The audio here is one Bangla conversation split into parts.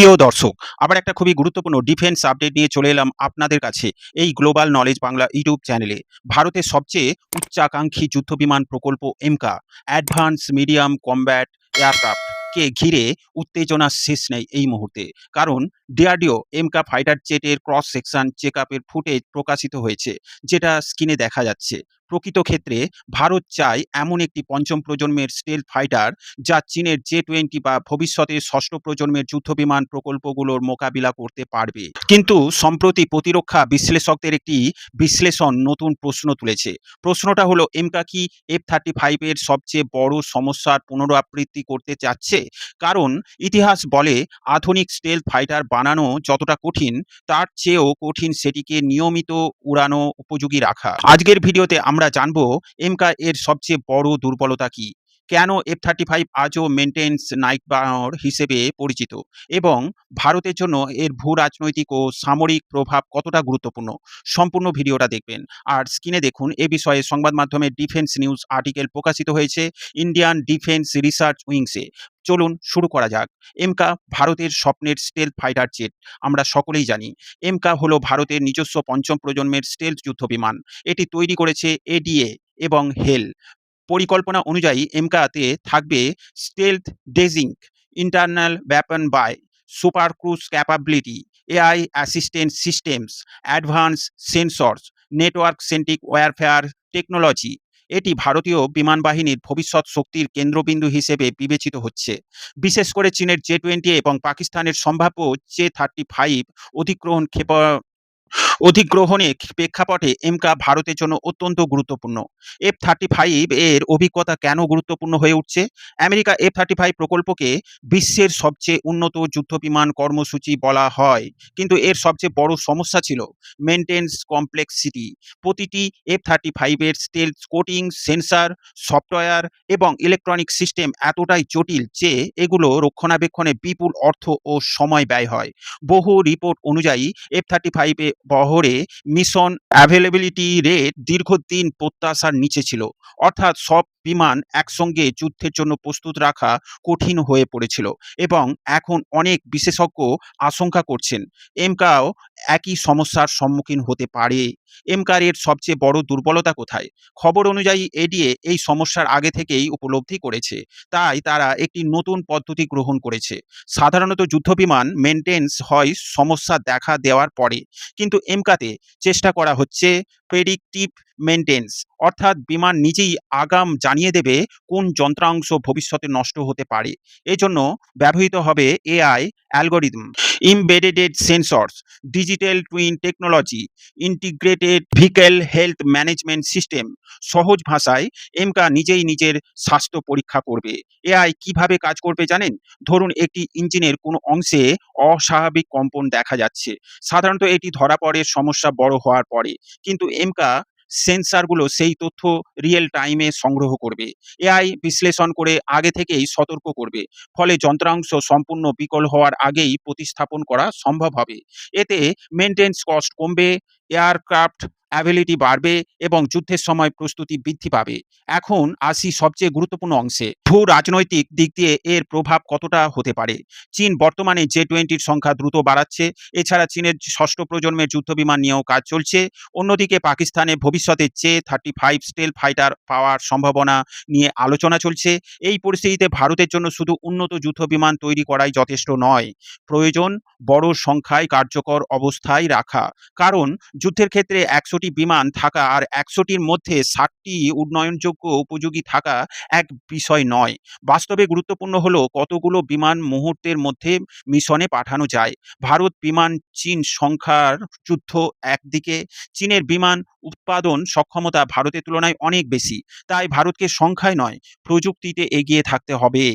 প্রিয় দর্শক, আবার একটা খুবই গুরুত্বপূর্ণ ডিফেন্স আপডেট নিয়ে চলে এলাম আপনাদের কাছে এই গ্লোবাল নলেজ বাংলা ইউটিউব চ্যানেলে। ভারতের সবচেয়ে উচ্চাকাঙ্ক্ষী যুদ্ধবিমান প্রকল্প AMCA advance medium combat aircraft কে ঘিরে উত্তেজনার শেষ নেই এই মুহূর্তে। কারণ ডিআরডিও এমকা ফাইটার জেটের ক্রস সেকশন চেকআপের ফুটেজ প্রকাশিত হয়েছে, যেটা স্ক্রিনে দেখা যাচ্ছে। প্রকৃত ক্ষেত্রে ভারত চায় এমন একটি পঞ্চম প্রজন্মের স্টেলথ ফাইটার যা চীনের জে-20 বা ভবিষ্যতে ষষ্ঠ প্রজন্মের যুদ্ধবিমান প্রকল্পগুলোর মোকাবিলা করতে পারবে। কিন্তু সম্প্রতি প্রতিরক্ষা বিশ্লেষকদের একটি বিশ্লেষণ নতুন প্রশ্ন তুলেছে। প্রশ্নটা হলো, এমকা কি F-35 এর সবচেয়ে বড় সমস্যার পুনরাবৃত্তি করতে চাচ্ছে? কারণ ইতিহাস বলে আধুনিক স্টেলথ ফাইটার বানানো যতটা কঠিন, তার চেয়েও কঠিন সেটিকে নিয়মিত উড়ানো উপযোগী রাখা। আজকের ভিডিওতে আমরা জানবো এমকা এর সবচেয়ে বড় দুর্বলতা কি, কেন F-35 আজও মেইনটেন্যান্স নাইটমার হিসেবে পরিচিত, এবং ভারতের জন্য এর ভূ-রাজনৈতিক ও সামরিক প্রভাব কতটা গুরুত্বপূর্ণ। সম্পূর্ণ ভিডিওটা দেখবেন। আর স্ক্রিনে দেখুন, এ বিষয়ে সংবাদ মাধ্যমে ডিফেন্স নিউজ আর্টিকেল প্রকাশিত হয়েছে ইন্ডিয়ান ডিফেন্স রিসার্চ উইংসে। চলুন শুরু করা যাক। এমকা ভারতের স্বপ্নের স্টেলথ ফাইটার জেট। আমরা সকলেই জানি এমকা হলো ভারতের নিজস্ব পঞ্চম প্রজন্মের স্টেলথ যুদ্ধবিমান। এটি তৈরি করেছে এডিএ এবং হেল। পরিকল্পনা অনুযায়ী এমকাতে থাকবে stealth design, internal weapon bay, super cruise capability, AI assistant systems, advance sensors, network centric warfare technology. এটি ভারতীয় বিমান বাহিনীর ভবিষ্যৎ শক্তির কেন্দ্রবিন্দু হিসেবে বিবেচিত হচ্ছে। বিশেষ করে চীনের জে-20 এবং পাকিস্তানের সম্ভাব্য জে-35 অধিগ্রহণ অধিগ্রহণের প্রেক্ষাপটে এমকা ভারতের জন্য অত্যন্ত গুরুত্বপূর্ণ। F-35 এর অভিজ্ঞতা কেন গুরুত্বপূর্ণ হয়ে উঠছে? আমেরিকা F-35 প্রকল্পকে বিশ্বের সবচেয়ে উন্নত যুদ্ধবিমান কর্মসূচি বলা হয়, কিন্তু এর সবচেয়ে বড় সমস্যা ছিল মেইনটেন্যান্স কমপ্লেক্সিটি। প্রতিটি F-35 এর স্টেলথ কোডিং, সেন্সর, সফটওয়্যার এবং ইলেকট্রনিক সিস্টেম এতটাই জটিল যে এগুলো রক্ষণাবেক্ষণে বিপুল অর্থ ও সময় ব্যয় হয়। বহু রিপোর্ট অনুযায়ী F-35 বহরে মিশন অ্যাভেলেবিলিটি রেট দীর্ঘদিন প্রত্যাশার নিচে ছিল। অর্থাৎ সব বিমান একসঙ্গে যুদ্ধের জন্য প্রস্তুত রাখা কঠিন হয়ে পড়েছিল, এবং এখন অনেক বিশেষজ্ঞ আশঙ্কা করছেন এমকাও একই সমস্যার সম্মুখীন হতে পারে। এমকার এর সবচেয়ে বড় দুর্বলতা কোথায়? খবর অনুযায়ী এডিএ এই সমস্যার আগে থেকেই উপলব্ধি করেছে, তাই তারা একটি নতুন পদ্ধতি গ্রহণ করেছে। সাধারণত যুদ্ধবিমান মেইনটেন্যান্স হয় সমস্যা দেখা দেওয়ার পরে, কিন্তু এমকাতে চেষ্টা করা হচ্ছে প্রেডিক্টিভ মেইনটেন্যান্স, অর্থাৎ বিমান নিজেই আগাম জানিয়ে দেবে কোন যন্ত্রাংশ ভবিষ্যতে নষ্ট হতে পারে। এজন্য ব্যবহৃত হবে AI algorithm, embedded sensors, digital twin technology, integrated vehicle health management system. সহজ ভাষায় এমকা নিজেই নিজের স্বাস্থ্য পরীক্ষা করবে। এআই কিভাবে কাজ করবে জানেন? ধরুন একটি ইঞ্জিনের কোনো অংশে অস্বাভাবিক কম্পন দেখা যাচ্ছে। সাধারণত এটি ধরা পড়ে সমস্যা বড় হওয়ার পরে, কিন্তু এমকা সেন্সরগুলো সেই তথ্য রিয়েল টাইমে সংগ্রহ করবে। এআই বিশ্লেষণ করে আগে থেকেই সতর্ক করবে, ফলে যন্ত্রাংশ সম্পূর্ণ বিকল হওয়ার আগেই প্রতিস্থাপন করা সম্ভব হবে। এতে মেইনটেন্যান্স কস্ট কমবে, এয়ারক্রাফট অ্যাবিলিটি বাড়বে এবং যুদ্ধের সময় প্রস্তুতি বৃদ্ধি পাবে। এখন আসি সবচেয়ে গুরুত্বপূর্ণ অংশে, ভূ রাজনৈতিক দিক দিয়ে এর প্রভাব কতটা হতে পারে। চীন বর্তমানে জে-20 সংখ্যা দ্রুত বাড়াচ্ছে। এছাড়া চীনের ষষ্ঠ প্রজন্মের যুদ্ধবিমান নিয়েও কাজ চলছে। অন্যদিকে পাকিস্তানে ভবিষ্যতে জে-35 স্টেলথ ফাইটার পাওয়ার সম্ভাবনা নিয়ে আলোচনা চলছে। এই পরিস্থিতিতে ভারতের জন্য শুধু উন্নত যুদ্ধবিমান তৈরি করাই যথেষ্ট নয়, প্রয়োজন বড় সংখ্যায় কার্যকর অবস্থায় রাখা। কারণ যুদ্ধের ক্ষেত্রে 100টি বিমান থাকা আর 100টির মধ্যে 60টি উন্নয়নযোগ্য উপযোগী থাকা এক বিষয় নয়। বাস্তবে গুরুত্বপূর্ণ হলো কতগুলো বিমান মুহূর্তের মধ্যে মিশনে পাঠানো যায়। ভারত বিমান চীন সংখ্যার যুদ্ধ একদিকে, চীনের বিমান উৎপাদন সক্ষমতা ভারতের তুলনায় অনেক বেশি, তাই ভারতকে সংখ্যায় নয় প্রযুক্তিতে এগিয়ে থাকতে হবে।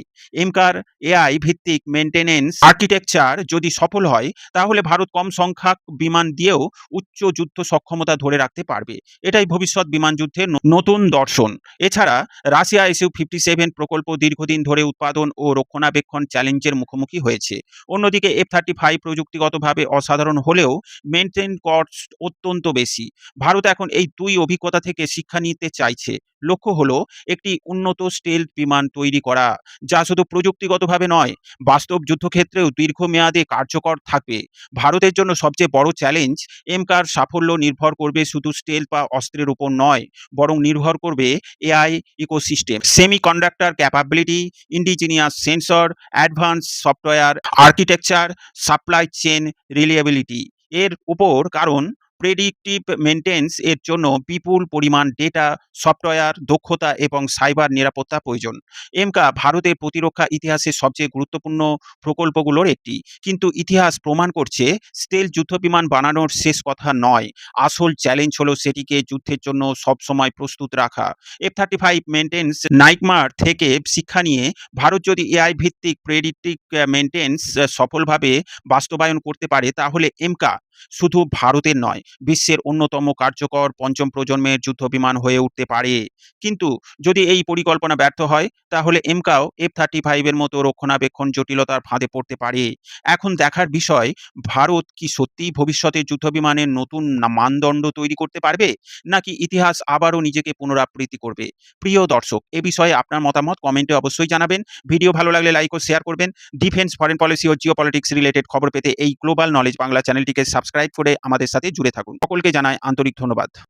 এমকার এআই ভিত্তিক মেইনটেন্যান্স আর্কিটেকচার যদি সফল হয়, তাহলে ভারত কম সংখ্যক বিমান দিয়েও উচ্চ যুদ্ধ সক্ষমতা ধরে ধরে রাখতে পারবে। এটাই ভবিষ্যৎ বিমান যুদ্ধের নতুন দর্শন। এছাড়া রাশিয়া Su-57 প্রকল্প দীর্ঘদিন ধরে উৎপাদন ও রক্ষণাবেক্ষণ চ্যালেঞ্জের মুখোমুখি হয়েছে। অন্যদিকে F-35 প্রযুক্তিগতভাবে অসাধারণ হলেও মেইনটেইন কস্ট অত্যন্ত বেশি। ভারত এখন এই ২ অভিজ্ঞতা থেকে শিক্ষা নিতে চাইছে। লক্ষ্য হলো একটি উন্নত স্টেলথ বিমান তৈরি করা, যা শুধু প্রযুক্তিগতভাবে নয়, বাস্তব যুদ্ধক্ষেত্রেও দীর্ঘমেয়াদে কার্যকর থাকবে। ভারতের জন্য সবচেয়ে বড় চ্যালেঞ্জ, এমকার সাফল্য নির্ভর করবে শুধু স্টেলথ বা অস্ত্রের উপর নয়, বরং নির্ভর করবে AI ecosystem, semiconductor capability, indigenous sensor, advance software architecture, supply chain reliability এর উপর। কারণ প্রেডিক্টিভ মেইনটেন্স এর জন্য বিপুল পরিমাণ ডেটা, সফটওয়্যার দক্ষতা এবং সাইবার নিরাপত্তা প্রয়োজন। এমকা ভারতের প্রতিরক্ষা ইতিহাসের সবচেয়ে গুরুত্বপূর্ণ প্রকল্পগুলোর একটি। কিন্তু ইতিহাস প্রমাণ করছে স্টেলথ যুদ্ধবিমান বানানোর শেষ কথা নয়। আসল চ্যালেঞ্জ হলো সেটিকে যুদ্ধের জন্য সবসময় প্রস্তুত রাখা। F-35 মেইনটেন্স নাইটমার থেকে শিক্ষা নিয়ে ভারত যদি এআই ভিত্তিক প্রেডিক্টিভ মেইনটেন্স সফলভাবে বাস্তবায়ন করতে পারে, তাহলে এমকা শুধু ভারতের নয়, বিশ্বের অন্যতম কার্যকর পঞ্চম প্রজন্মের যুদ্ধবিমান হয়ে উঠতে পারে। কিন্তু যদি এই পরিকল্পনা ব্যর্থ হয়, তাহলে এমকাও F-35 এর মতো রক্ষণাবেক্ষণ জটিলতার ফাঁদে পড়তে পারে। এখন দেখার বিষয়, ভারত কি সত্যিই ভবিষ্যতের যুদ্ধবিমানের নতুন মানদণ্ড তৈরি করতে পারবে, নাকি ইতিহাস আবারও নিজেকে পুনরাবৃত্তি করবে? প্রিয় দর্শক, এ বিষয়ে আপনার মতামত কমেন্টে অবশ্যই জানাবেন। ভিডিও ভালো লাগলে লাইক ও শেয়ার করবেন। ডিফেন্স, ফরেন পলিসি ও জিওপলিটিক্স রিলেটেড খবর পেতে এই গ্লোবাল নলেজ বাংলা চ্যানেলটিকে সাবস্ক্রাইব করে আমাদের সাথে জুড়ে থাকুন। সকলকে জানাই আন্তরিক ধন্যবাদ।